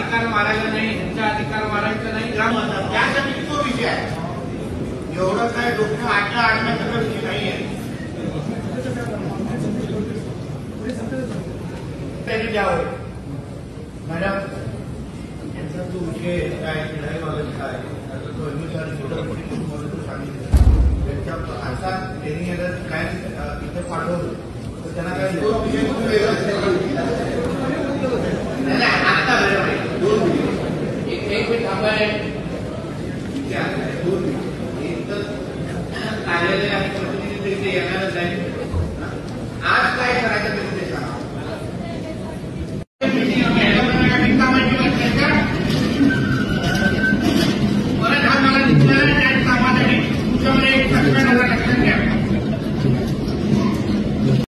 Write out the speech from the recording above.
अधिकार मारायला नाही, ह्यांचा अधिकार मारायचा नाही, त्यासाठी तो विषय आहे. एवढं काय डोकं आणण्याचा विषय नाही आहे. त्यांनी द्यावं. मॅडम यांचा जो विषय काय लढाई बाबत काय सांगितलं त्यांच्या असा ट्रेनिंग काय इथे पाठवलं तर त्यांना काय आता एक मिनिट थांबाय. एक तर कार्यालय आणि प्रतिनिधी येणारच आहे. आज काय करायचं